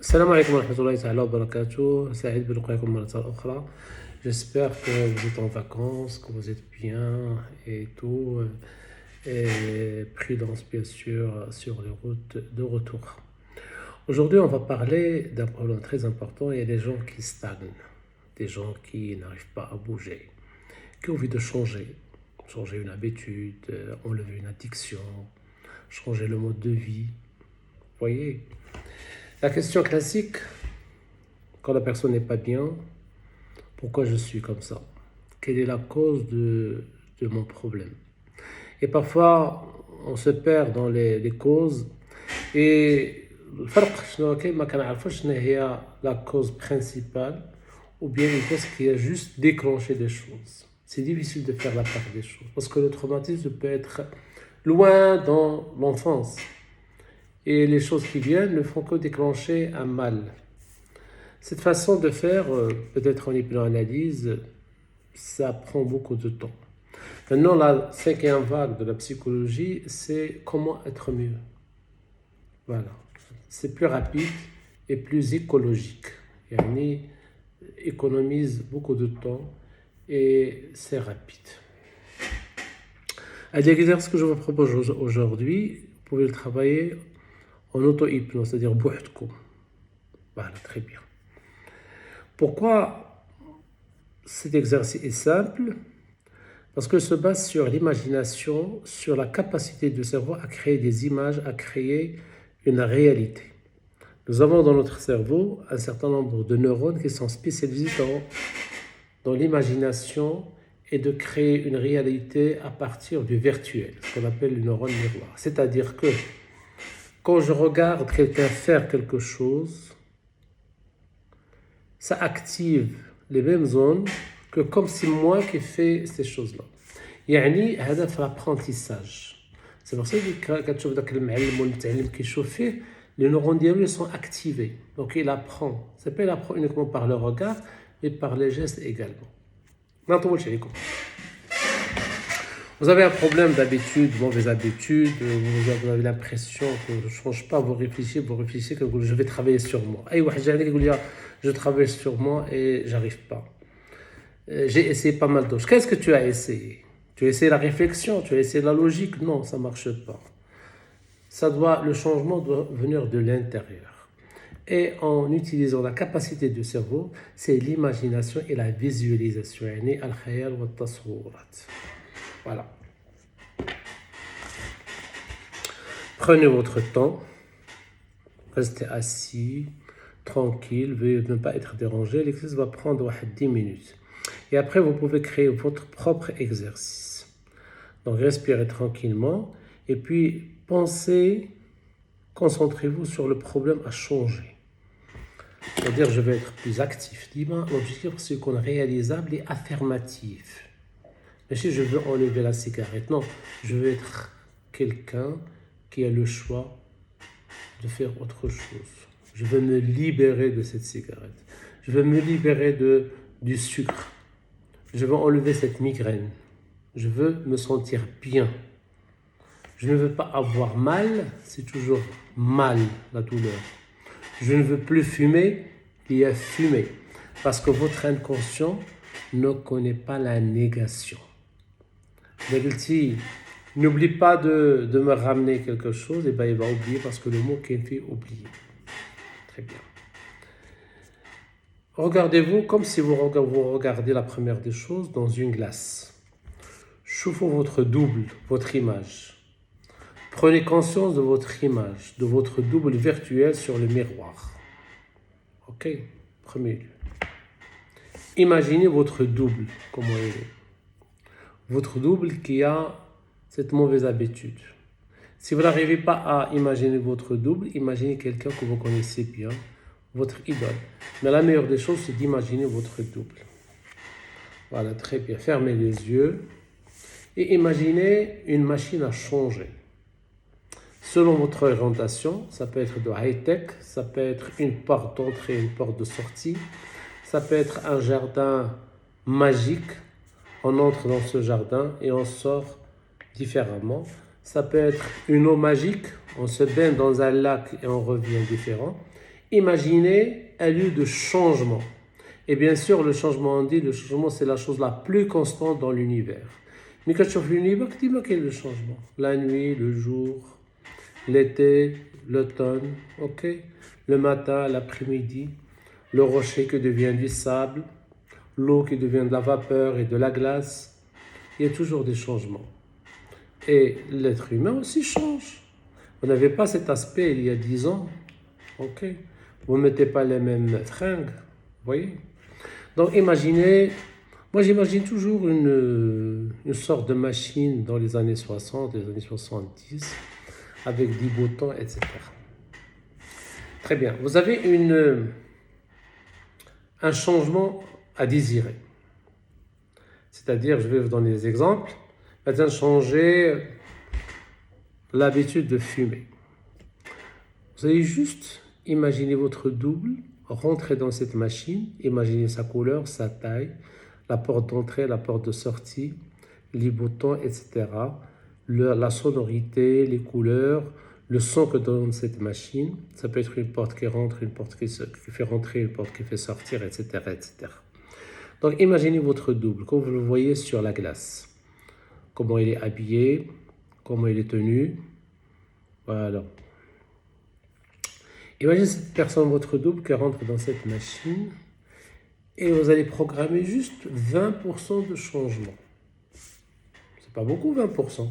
السلام عليكم ورحمة الله تعالى وبركاته. سعيد بلقائكم مرة أخرى. J'espère que vous êtes en vacances, que vous êtes bien et tout. Et prudence bien sûr sur les routes de retour. Aujourd'hui, on va parler d'un problème très important. Il y a des gens qui stagnent, des gens qui n'arrivent pas à bouger, qui ont envie de changer, changer une habitude, enlever une addiction, changer le mode de vie. Vous voyez? La question classique, quand la personne n'est pas bien, pourquoi je suis comme ça? Quelle est la cause de mon problème? Et parfois, on se perd dans les causes. Et الفرق شنو كاين ما كنعرفوش شنو هي la cause principale ou bien une cause qui a juste déclenché des choses. C'est difficile de faire la part des choses parce que le traumatisme peut être loin dans l'enfance. Et les choses qui viennent ne font que déclencher un mal. Cette façon de faire, peut-être en hypnoanalyse, ça prend beaucoup de temps. Maintenant, la cinquième vague de la psychologie, c'est comment être mieux. Voilà. C'est plus rapide et plus écologique. Yani, économise beaucoup de temps et c'est rapide. À l'exercice que je vous propose aujourd'hui, vous pouvez le travailler en auto-hypnose, c'est-à-dire bouhdkou. Voilà, très bien. Pourquoi cet exercice est simple? Parce qu'il se base sur l'imagination, sur la capacité du cerveau à créer des images, à créer une réalité. Nous avons dans notre cerveau un certain nombre de neurones qui sont spécialisés dans l'imagination et de créer une réalité à partir du virtuel, ce qu'on appelle le neurone miroir. C'est-à-dire que quand je regarde quelqu'un faire quelque chose, ça active les mêmes zones que comme si moi qui fais ces choses-là. يعني هذا في l'apprentissage. C'est pour ça que quand tu vois داك المعلم ولا المتعلم كيشوف فيه, les neurones diaboliques sont activés. Donc il apprend. C'est pas il apprend uniquement par le regard, mais par les gestes également. ما نطولش عليكم. Vous avez un problème d'habitude, mauvaise habitude, vous avez l'impression que je ne change pas, vous réfléchissez que je vais travailler sur moi. Je travaille sur moi et j'arrive pas. J'ai essayé pas mal d'autres. Qu'est-ce que tu as essayé? Tu as essayé la réflexion, tu as essayé la logique? Non, ça ne marche pas. Le changement doit venir de l'intérieur. Et en utilisant la capacité du cerveau, c'est l'imagination et la visualisation. يعني الخيال والتصورات. Voilà. Prenez votre temps, restez assis, tranquille, veuillez ne pas être dérangé. L'exercice va prendre 10 minutes. Et après, vous pouvez créer votre propre exercice. Donc, respirez tranquillement et puis pensez, concentrez-vous sur le problème à changer. C'est-à-dire, je vais être plus actif. L'objectif, c'est qu'on est réalisable et affirmatif. Mais si je veux enlever la cigarette, non, je veux être quelqu'un qui a le choix de faire autre chose. Je veux me libérer de cette cigarette. Je veux me libérer du sucre. Je veux enlever cette migraine. Je veux me sentir bien. Je ne veux pas avoir mal, c'est toujours mal la douleur. Je ne veux plus fumer, il y a fumé. Parce que votre inconscient ne connaît pas la négation. N'oublie pas de me ramener quelque chose, et ben il va oublier parce que le mot qu'il fait oublier. Très bien. Regardez-vous comme si vous regardez la première des choses dans une glace. Chauffez votre double, votre image. Prenez conscience de votre image, de votre double virtuel sur le miroir. Ok? Premier lieu. Imaginez votre double, comment il est. Votre double qui a cette mauvaise habitude. Si vous n'arrivez pas à imaginer votre double, imaginez quelqu'un que vous connaissez bien, votre idole. Mais la meilleure des choses, c'est d'imaginer votre double. Voilà, très bien. Fermez les yeux et imaginez une machine à changer. Selon votre orientation, ça peut être de high-tech, ça peut être une porte d'entrée, une porte de sortie, ça peut être un jardin magique. On entre dans ce jardin et on sort différemment. Ça peut être une eau magique, on se baigne dans un lac et on revient différent. imaginez un lieu de changement. Et bien sûr, le changement, on dit, le changement, c'est la chose la plus constante dans l'univers. Mais quand tu vois l'univers, dis-moi quel est le changement. La nuit, le jour, l'été, l'automne, ok? Le matin, l'après-midi, le rocher qui devient du sable, l'eau qui devient de la vapeur et de la glace. Il y a toujours des changements. Et l'être humain aussi change. Vous n'avez pas cet aspect il y a 10 ans, ok? Vous ne mettez pas les mêmes fringues, vous voyez? Donc imaginez, moi j'imagine toujours une sorte de machine dans les années 60, les années 70, avec 10 boutons, etc. Très bien, vous avez un changement à désirer. C'est-à-dire, je vais vous donner des exemples. Maintenant, changer l'habitude de fumer. Vous allez juste imaginer votre double, rentrer dans cette machine, imaginez sa couleur, sa taille, la porte d'entrée, la porte de sortie, les boutons, etc. La sonorité, les couleurs, le son que donne cette machine. Ça peut être une porte qui rentre, une porte qui fait rentrer, une porte qui fait sortir, etc., etc. Donc imaginez votre double, comme vous le voyez sur la glace. Comment il est habillé, comment il est tenu. Voilà. Imaginez cette personne, votre double, qui rentre dans cette machine et vous allez programmer juste 20% de changement. C'est pas beaucoup, 20%.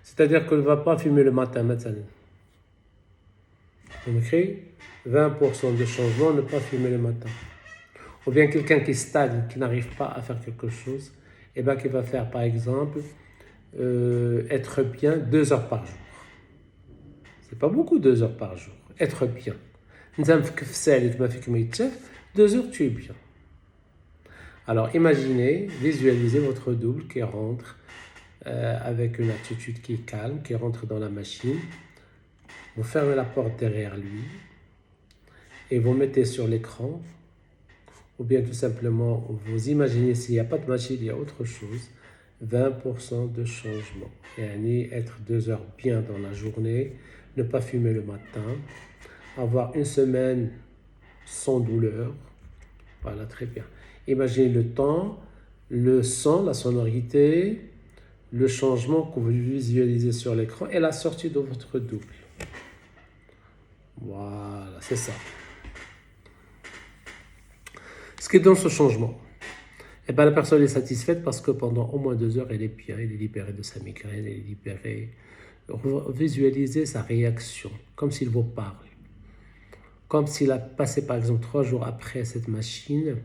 C'est-à-dire qu'elle ne va pas fumer le matin, maintenant. On écrit 20% de changement, ne pas fumer le matin. Ou bien quelqu'un qui stagne, qui n'arrive pas à faire quelque chose, et bien qui va faire par exemple être bien 2 heures par jour. C'est pas beaucoup 2 heures par jour. Être bien. 2 heures, tu es bien. Alors imaginez, visualisez votre double qui rentre avec une attitude qui est calme, qui rentre dans la machine. Vous fermez la porte derrière lui et vous mettez sur l'écran, ou bien tout simplement vous imaginez s'il n'y a pas de machine, il y a autre chose, 20% de changement. Et être 2 heures bien dans la journée, ne pas fumer le matin, avoir une semaine sans douleur. Voilà, très bien. Imaginez le temps, le son, la sonorité, le changement que vous visualisez sur l'écran et la sortie de votre double. Voilà, c'est ça. Ce qui donne ce changement, et bien la personne est satisfaite parce que pendant au moins 2 heures, elle est bien, elle est libérée de sa migraine, elle est libérée. Visualisez sa réaction, comme s'il vous parle. Comme s'il a passé par exemple 3 jours après cette machine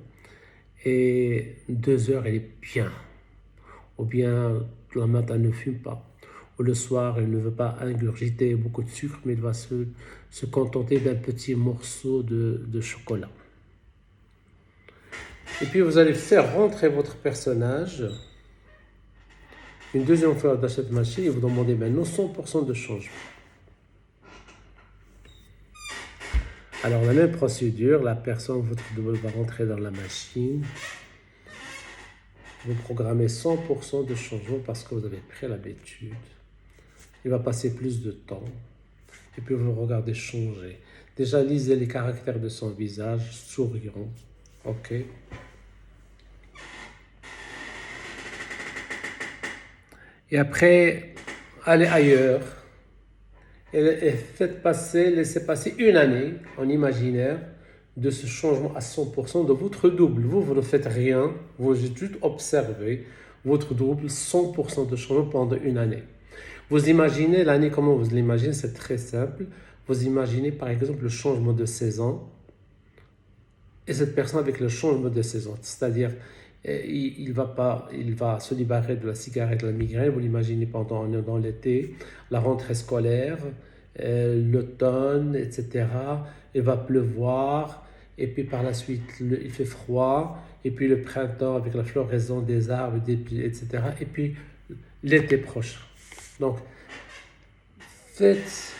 et 2 heures, elle est bien. Ou bien le matin, ne fume pas. Ou le soir, il ne veut pas ingurgiter beaucoup de sucre, mais il va se contenter d'un petit morceau de chocolat. Et puis vous allez faire rentrer votre personnage une deuxième fois dans cette machine et vous demandez maintenant 100% de changement. Alors la même procédure, la personne, votre double va rentrer dans la machine. Vous programmez 100% de changement parce que vous avez pris l'habitude. Il va passer plus de temps. Et puis vous regardez changer. Déjà, lisez les caractères de son visage, souriant. Ok. Et après, allez ailleurs. Et faites passer, laissez passer une année en imaginaire de ce changement à 100% de votre double. Vous ne faites rien, vous juste observez votre double, 100% de changement pendant une année. Vous imaginez l'année, comment vous l'imaginez, c'est très simple. Vous imaginez par exemple le changement de saison et cette personne avec le changement de saison, c'est-à-dire il va se libérer de la cigarette, de la migraine, vous l'imaginez dans l'été, la rentrée scolaire, l'automne, etc. Il va pleuvoir, et puis par la suite, il fait froid, et puis le printemps avec la floraison des arbres, des pieds, etc. Et puis l'été prochain. Donc, faites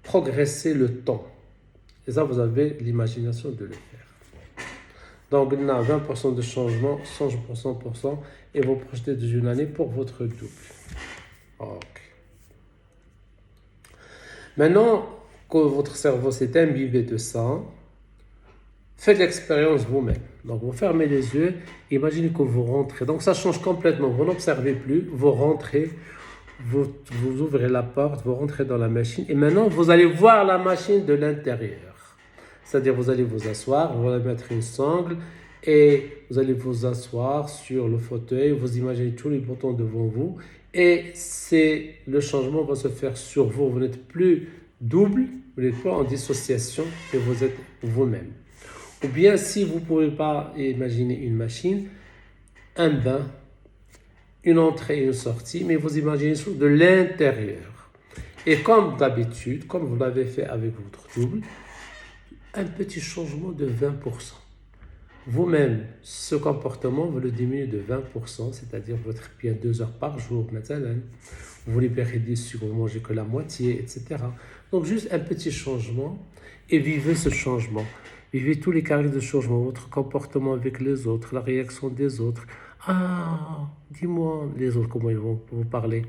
progresser le temps. Et ça, vous avez l'imagination de le faire. Donc, on a 20% de changement, 100%, et vous projetez dans une année pour votre double. Ok. Maintenant que votre cerveau s'est imbibé de ça, faites l'expérience vous-même. Donc vous fermez les yeux, imaginez que vous rentrez. Donc ça change complètement, vous n'observez plus, vous rentrez, vous ouvrez la porte, vous rentrez dans la machine et maintenant vous allez voir la machine de l'intérieur. C'est-à-dire vous allez vous asseoir, vous allez mettre une sangle et vous allez vous asseoir sur le fauteuil, vous imaginez tous les boutons devant vous et le changement va se faire sur vous. Vous n'êtes plus double, vous n'êtes pas en dissociation et vous êtes vous-même. Ou bien si vous ne pouvez pas imaginer une machine, un bain, une entrée et une sortie, mais vous imaginez de l'intérieur. Et comme d'habitude, comme vous l'avez fait avec votre double, un petit changement de 20%. Vous-même, ce comportement, vous le diminuez de 20%, c'est-à-dire votre bien 2 heures par jour, maintenant. Vous libérez 10 sucres, vous mangez que la moitié, etc. Donc juste un petit changement et vivez ce changement. Vivez tous les carrés de changement, votre comportement avec les autres, la réaction des autres. Ah, dis-moi, les autres, comment ils vont vous parler.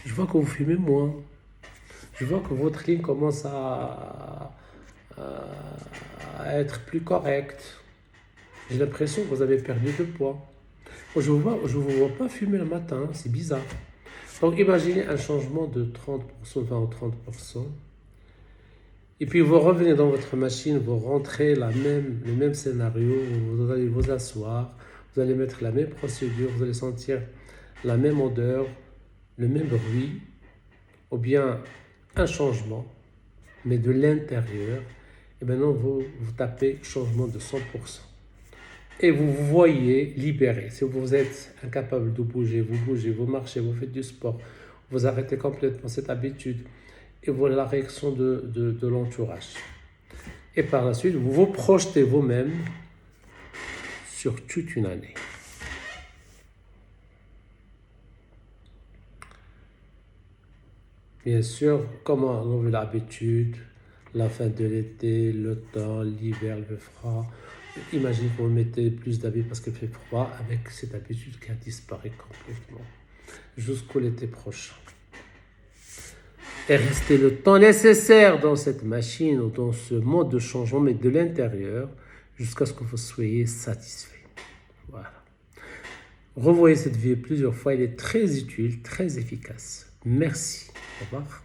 Je vois que vous fumez moins. Je vois que votre ligne commence à être plus correcte. J'ai l'impression que vous avez perdu de poids. Je ne vous vois pas fumer le matin, c'est bizarre. Donc imaginez un changement de 30%, 20 ou 30%. Et puis vous revenez dans votre machine, vous rentrez le même scénario, vous allez vous asseoir, vous allez mettre la même procédure, vous allez sentir la même odeur, le même bruit, ou bien un changement, mais de l'intérieur. Et maintenant vous tapez changement de 100%. Et vous vous voyez libéré. Si vous êtes incapable de bouger, vous marchez, vous faites du sport, vous arrêtez complètement cette habitude. Et voilà la réaction de l'entourage. Et par la suite, vous vous projetez vous-même sur toute une année. Bien sûr, comment enlever l'habitude, la fin de l'été, le temps, l'hiver, le froid. Imaginez que vous mettez plus d'habits parce qu'il fait froid avec cette habitude qui a disparu complètement jusqu'au l'été prochain. Et restez le temps nécessaire dans cette machine ou dans ce mode de changement, mais de l'intérieur, jusqu'à ce que vous soyez satisfait. Voilà. Revoyez cette vidéo plusieurs fois, elle est très utile, très efficace. Merci. Au revoir.